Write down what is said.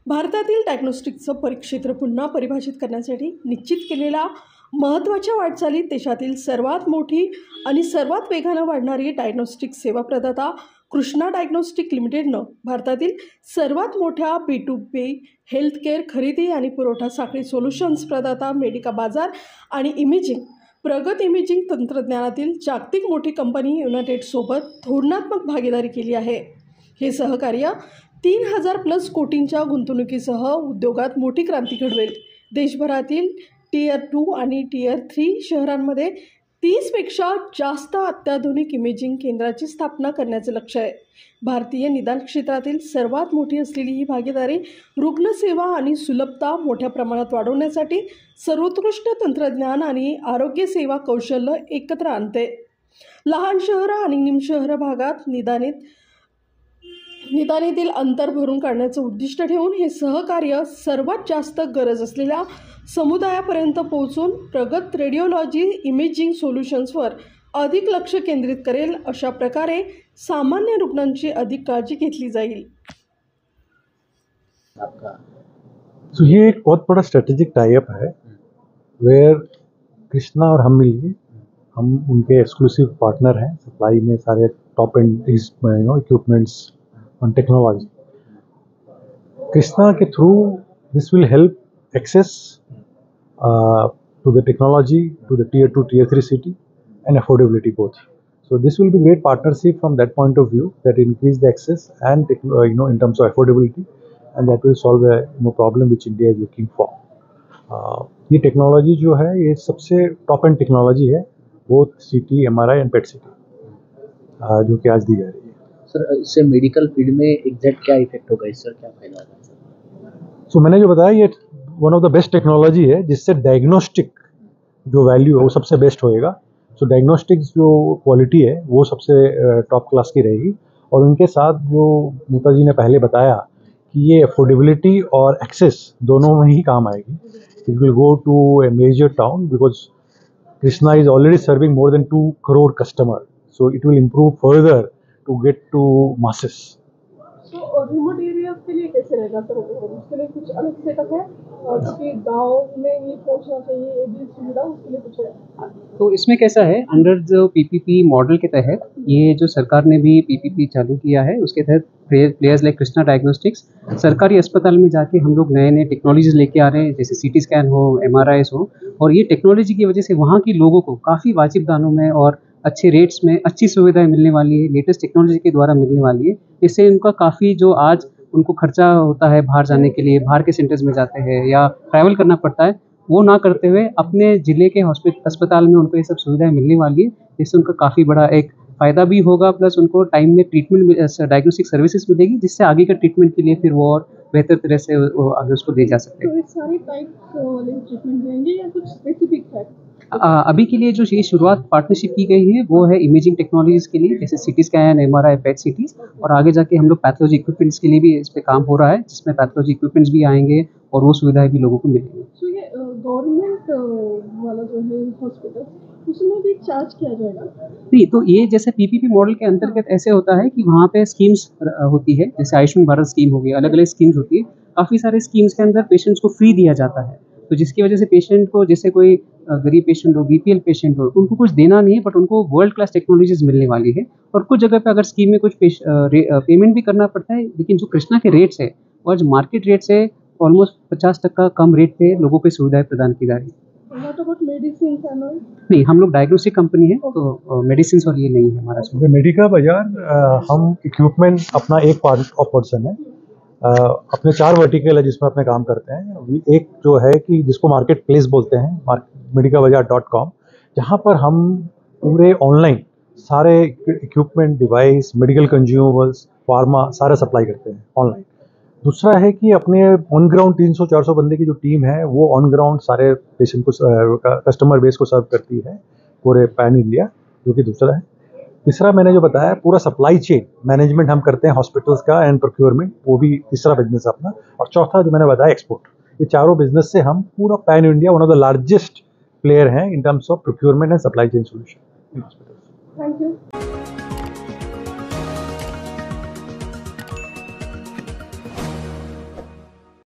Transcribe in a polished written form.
भारतातील डायग्नोस्टिक्सचं परिक्षेत्र पुन्हा परिभाषित करण्यासाठी निश्चित केलेल्या महत्त्वाच्या वाटचालीत देशातील सर्वात मोठी आणि सर्वात वेगानं वाढणारी डायग्नोस्टिक्स सेवा प्रदाता कृष्णा डायग्नोस्टिक लिमिटेडनं भारतातील सर्वात मोठ्या B2B हेल्थकेअर खरेदी आणि पुरवठा साखळी सोल्युशन्स प्रदाता मेडिका बाजार आणि प्रगत इमेजिंग तंत्रज्ञानातील जागतिक मोठी कंपनी युनायटेडसोबत धोरणात्मक भागीदारी केली आहे. हे सहकार्य 3000+ कोटींच्या गुंतवणुकीसह उद्योगात मोठी क्रांती घडवेल. देशभरातील Tier 2 आणि Tier 3 शहरांमध्ये 30पेक्षा जास्त अत्याधुनिक इमेजिंग केंद्राची स्थापना करण्याचे लक्ष्य आहे. भारतीय निदान क्षेत्रातील सर्वात मोठी असलेली ही भागीदारी रुग्णसेवा आणि सुलभता मोठ्या प्रमाणात वाढवण्यासाठी सर्वोत्कृष्ट तंत्रज्ञान आणि आरोग्यसेवा कौशल्य एकत्र आणते. लहान शहरं आणि निमशहर भागात निदानीतील अंतर भरून काढण्याचं उद्दिष्ट ठेवून हे सहकार्य सर्वात जास्त गरज असलेल्या समुदायापर्यंत पोहोचून प्रगत रेडिओलॉजी इमेजिंग सोल्युशन्सवर अधिक लक्ष केंद्रित करेल. अशा प्रकारे सामान्य रुग्णांची अधिक काळजी घेतली जाईल. तो ये एक बहुत बड़ा स्ट्रेटेजिक टाई अप है वेयर कृष्णा और हम मिलके हम उनके एक्सक्लूसिव पार्टनर हैं. सप्लाई में सारे top and equipments on technology. Krishna के through this will help access to the technology to the Tier 2, Tier 3 city and affordability both. So this will be great partnership from that point of view that increase the access and in terms of affordability, and that will solve a problem which India is looking for. ये technology जो है ये सबसे top and technology है both CT, MRI and PET CT जो कि आज दी जा रही है. सर इससे मेडिकल फील्ड में एग्जैक्ट क्या इफेक्ट होगा, इससे क्या फायदा होगा? सो मैंने जो बताया ये one of the best technology है जिससे डायग्नोस्टिक जो वैल्यू है वो सबसे बेस्ट होएगा. सो डायग्नोस्टिक्स जो क्वालिटी है वो सबसे टॉप क्लास की रहेगी. और उनके साथ जो मूता जी ने पहले बताया कि ये अफोर्डेबिलिटी और एक्सेस दोनों में ही काम आएगी. It will go to a major town because Krishna is already serving more than 2 crore customer. So it will improve further to get to masses. So remote areas के लिए कैसे रहेगा सर? उसके लिए कुछ अलग सेटअप है कि गांव में ये पहुंचना चाहिए, ये भी सुविधा उसके लिए कुछ है? तो इसमें कैसा है, अंडर जो PPP मॉडल के तहत ये जो सरकार ने भी PPP चालू किया है उसके तहत प्लेयर्स लाइक कृष्णा डायग्नोस्टिक्स सरकारी अस्पताल में जाके हम लोग नए नए टेक्नोलॉजीज लेके आ रहे हैं, जैसे CT स्कैन हो, MRIs हो, और ये टेक्नोलॉजी की वजह से वहाँ के लोगों को काफ़ी वाजिब दामों में और अच्छे रेट्स में अच्छी सुविधाएं मिलने वाली है, लेटेस्ट टेक्नोलॉजी के द्वारा मिलने वाली है. इससे उनका काफ़ी जो आज उनको खर्चा होता है बाहर जाने के लिए, बाहर के सेंटर्स में जाते हैं या ट्रैवल करना पड़ता है, वो ना करते हुए अपने ज़िले के अस्पताल में उनको ये सब सुविधाएं मिलने वाली है. जिससे उनका काफ़ी बड़ा एक फ़ायदा भी होगा, प्लस उनको टाइम में ट्रीटमेंट डायग्नोस्टिक सर्विसेज मिलेगी जिससे आगे का ट्रीटमेंट के लिए फिर वो और बेहतर तरह से आगे उसको दे जा सकते हैं. तो सारे टाइप वाले ट्रीटमेंट देंगे या कुछ स्पेसिफिक है? अभी के लिए जो ये शुरुआत पार्टनरशिप की गई है वो है इमेजिंग टेक्नोलॉजीज़ के लिए, जैसे CT scan, MRI, PET CTs, और आगे जाके हम लोग पैथोलॉजी इक्विपमेंट्स के लिए भी इस पे काम हो रहा है जिसमें पैथोलॉजी इक्विपमेंट्स भी आएंगे और वो सुविधाएं भी लोगों को मिलेंगी. तो ये गवर्नमेंट वाला जो है हॉस्पिटल उसमें भी चार्ज किया जाएगा? नहीं, तो ये जैसे PPP मॉडल के अंतर्गत ऐसे होता है कि वहाँ पे स्कीम्स होती है, जैसे आयुष्मान भारत स्कीम हो गई, अलग अलग स्कीम्स होती है. काफ़ी सारे स्कीम्स के अंदर पेशेंट्स को फ्री दिया जाता है, तो जिसकी वजह से पेशेंट को, जैसे कोई गरीब पेशेंट हो, BPL पेशेंट हो, उनको कुछ देना नहीं है बट उनको वर्ल्ड क्लास टेक्नोलॉजीज मिलने वाली है. और कुछ जगह पे अगर स्कीम में कुछ पेमेंट भी करना पड़ता है, लेकिन जो कृष्णा के रेट्स है और जो मार्केट रेट से ऑलमोस्ट 50% कम रेट पे लोगों को सुविधाएं प्रदान की जा रही है. नहीं, हम लोग डायग्नोस्टिक कंपनी है तो मेडिसिन और ये नहीं है हमारा. मेडिका बाजार हम इक्विपमेंट अपना एक पार्ट ऑफ पर्सन है. अपने 4 वर्टिकल है जिसमें अपने काम करते हैं. एक जो है कि जिसको मार्केट प्लेस बोलते हैं, medicabazaar.com, जहाँ पर हम पूरे ऑनलाइन सारे equipment, device, medical consumables, pharma सारा सप्लाई करते हैं ऑनलाइन. दूसरा है कि अपने ऑन ग्राउंड 300-400 बंदे की जो टीम है वो ऑन ग्राउंड सारे पेशेंट को, कस्टमर बेस को सर्व करती है पूरे पैन इंडिया, जो कि दूसरा है. तीसरा मैंने जो बताया पूरा सप्लाई चेन मैनेजमेंट हम करते हैं हॉस्पिटल्स का एंड प्रोक्योरमेंट, वो भी तीसरा बिजनेस अपना. और चौथा जो मैंने बताया एक्सपोर्ट. ये चारों बिजनेस से हम पूरा pan India one of the largest player हैं in terms of procurement and supply chain solution. Thank you.